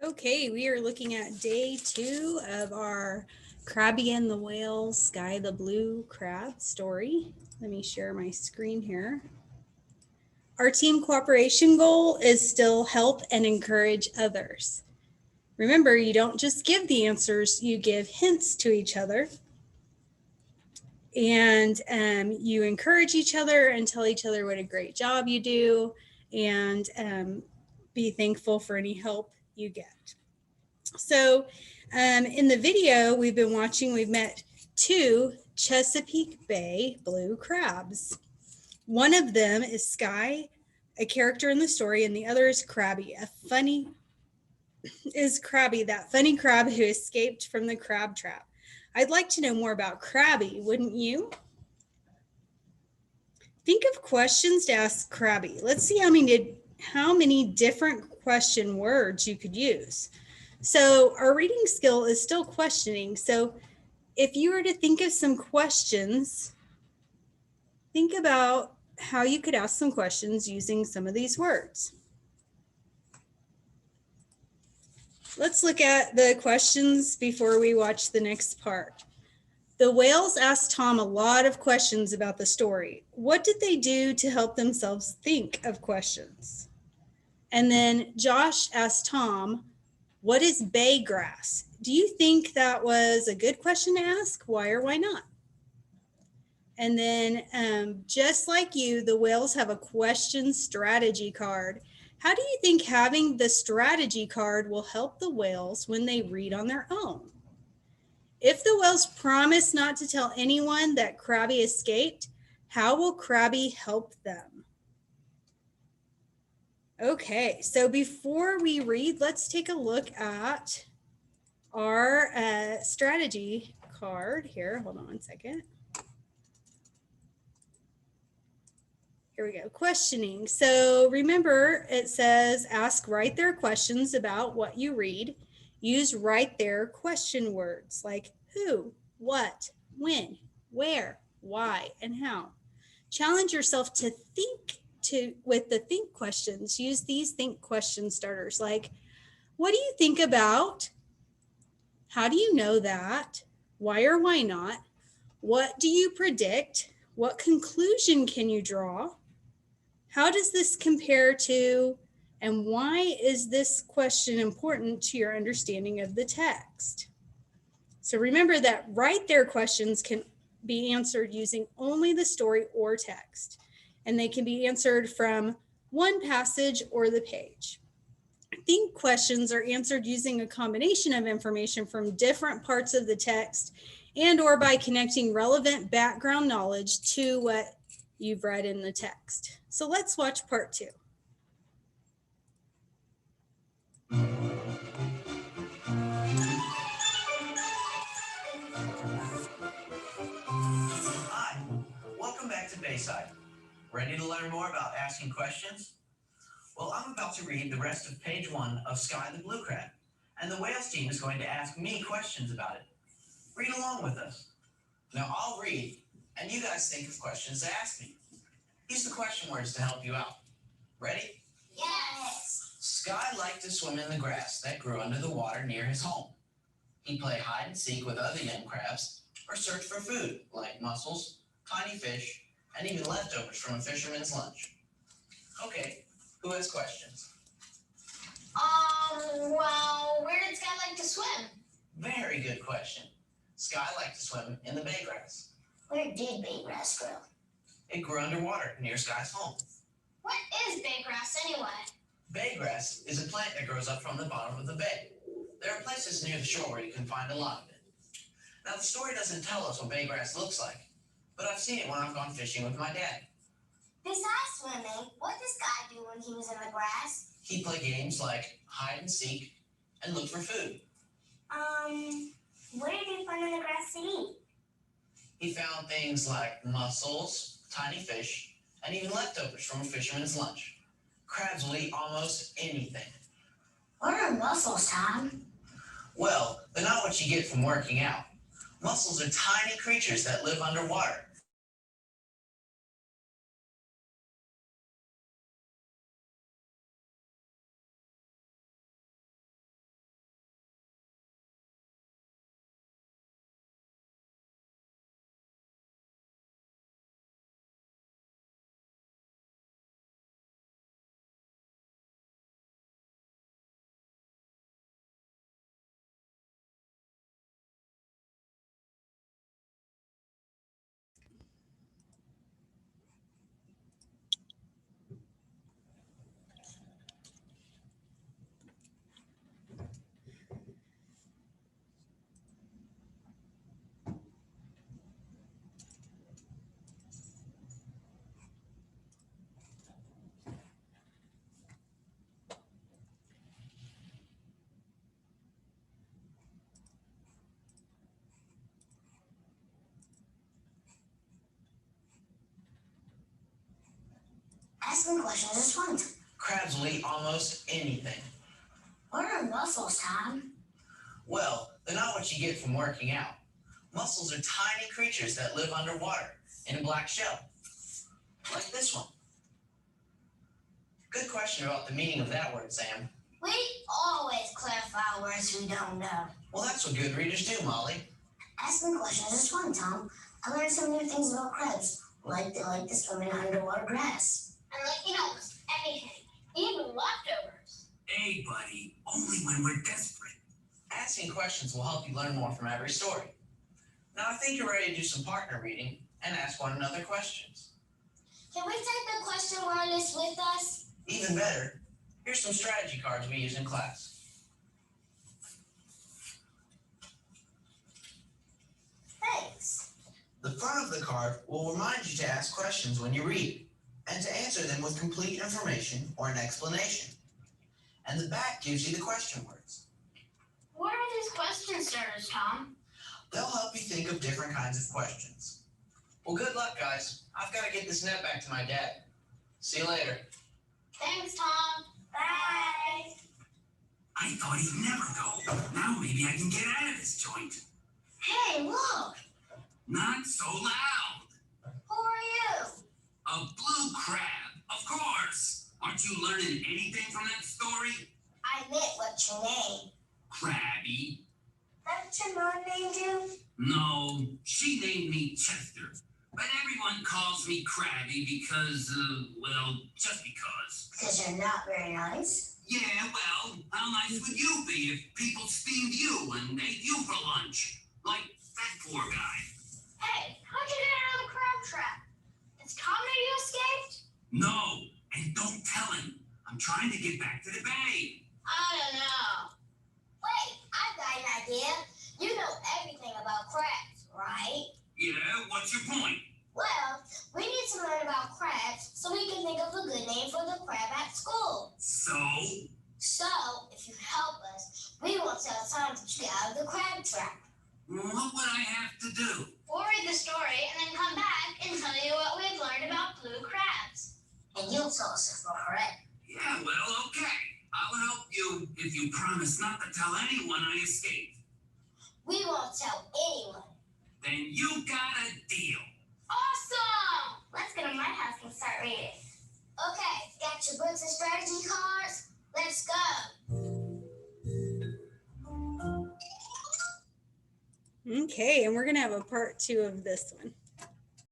Okay, we are looking at day 2 of our Crabby and the Whale, Sky the Blue Crab story. Let me share my screen here. Our team cooperation goal is still help and encourage others. Remember, you don't just give the answers, you give hints to each other. And you encourage each other and tell each other what a great job you do, and be thankful for any help you get. So in the video we've been watching, we've met 2 Chesapeake Bay blue crabs. One of them is Sky, a character in the story, and the other is Crabby, that funny crab who escaped from the crab trap. I'd like to know more about Crabby, wouldn't you? Think of questions to ask Crabby. Let's see how many different question words you could use. So our reading skill is still questioning. So if you were to think of some questions, think about how you could ask some questions using some of these words. Let's look at the questions before we watch the next part. The whales asked Tom a lot of questions about the story. What did they do to help themselves think of questions? And then Josh asked Tom, what is bay grass? Do you think that was a good question to ask? Why or why not? And then just like you, the whales have a question strategy card. How do you think having the strategy card will help the whales when they read on their own? If the whales promise not to tell anyone that Crabby escaped, how will Crabby help them? Okay, so before we read, let's take a look at our strategy card here. Hold on one second. Here we go, questioning. So remember, it says ask right there questions about what you read. Use right there question words like who, what, when, where, why, and how. Challenge yourself to think with the think questions. Use these think question starters like, what do you think about? How do you know that? Why or why not? What do you predict? What conclusion can you draw? How does this compare to, and why is this question important to your understanding of the text? So remember that right there questions can be answered using only the story or text, and they can be answered from one passage or the page. Think questions are answered using a combination of information from different parts of the text and or by connecting relevant background knowledge to what you've read in the text. So let's watch part 2. Hi, welcome back to Bayside. Ready to learn more about asking questions? Well, I'm about to read the rest of page 1 of Sky the Blue Crab, and the Whales team is going to ask me questions about it. Read along with us. Now I'll read, and you guys think of questions to ask me. Use the question words to help you out. Ready? Yes. Sky liked to swim in the grass that grew under the water near his home. He'd play hide and seek with other young crabs, or search for food like mussels, tiny fish, and even leftovers from a fisherman's lunch. Okay, who has questions? Well, where did Sky like to swim? Very good question. Sky liked to swim in the bay grass. Where did bay grass grow? It grew underwater near Sky's home. What is bay grass anyway? Bay grass is a plant that grows up from the bottom of the bay. There are places near the shore where you can find a lot of it. Now, the story doesn't tell us what bay grass looks like, but I've seen it when I've gone fishing with my dad. Besides swimming, what did Sky do when he was in the grass? He'd play games like hide and seek and look for food. What did he find in the grass to eat? He found things like mussels, tiny fish, and even leftovers from a fisherman's lunch. Crabs will eat almost anything. What are mussels, Tom? Well, they're not what you get from working out. Mussels are tiny creatures that live underwater. Asking questions is fun. Crabs will eat almost anything. What are mussels, Tom? Well, they're not what you get from working out. Mussels are tiny creatures that live underwater in a black shell, like this one. Good question about the meaning of that word, Sam. We always clarify words we don't know. Well, that's what good readers do, Molly. Asking questions is fun, Tom. I learned some new things about crabs, like they like to swim in underwater grass. And like almost anything, even leftovers. Hey, buddy, only when we're desperate. Asking questions will help you learn more from every story. Now I think you're ready to do some partner reading and ask one another questions. Can we take the question word list with us? Even better, here's some strategy cards we use in class. Thanks. The front of the card will remind you to ask questions when you read and to answer them with complete information or an explanation. And the back gives you the question words. What are these question starters, Tom? They'll help you think of different kinds of questions. Well, good luck, guys. I've got to get this net back to my dad. See you later. Thanks, Tom. Bye. I thought he'd never go. Now maybe I can get out of this joint. Hey, look. Not so loud. Who are you? A blue crab, of course. Aren't you learning anything from that story? I meant what's your name? Crabby. That's your mom named you? No, she named me Chester. But everyone calls me Crabby because, well, just because. Because you're not very nice. Yeah, well, how nice would you be if people steamed you and ate you for lunch? Like that poor guy. Hey, how'd you get out of the crab trap? Is Tom that you escaped? No, and don't tell him. I'm trying to get back to the bay. I don't know. Wait, I've got an idea. You know everything about crabs, right? Yeah, what's your point? Well, we need to learn about crabs so we can think of a good name for the crab at school. So, if you help us, we won't tell Tom to get out of the crab trap. what would I have to do? We'll read the story and then come back and tell you what we've learned about blue crabs. And you'll tell us if we're correct. Yeah, well, okay. I'll help you if you promise not to tell anyone I escaped. We won't tell anyone. Then you got a deal. Awesome! Let's get in my house and start reading. Okay, got your books and strategy cards? Let's go. Okay, and we're going to have a part 2 of this one.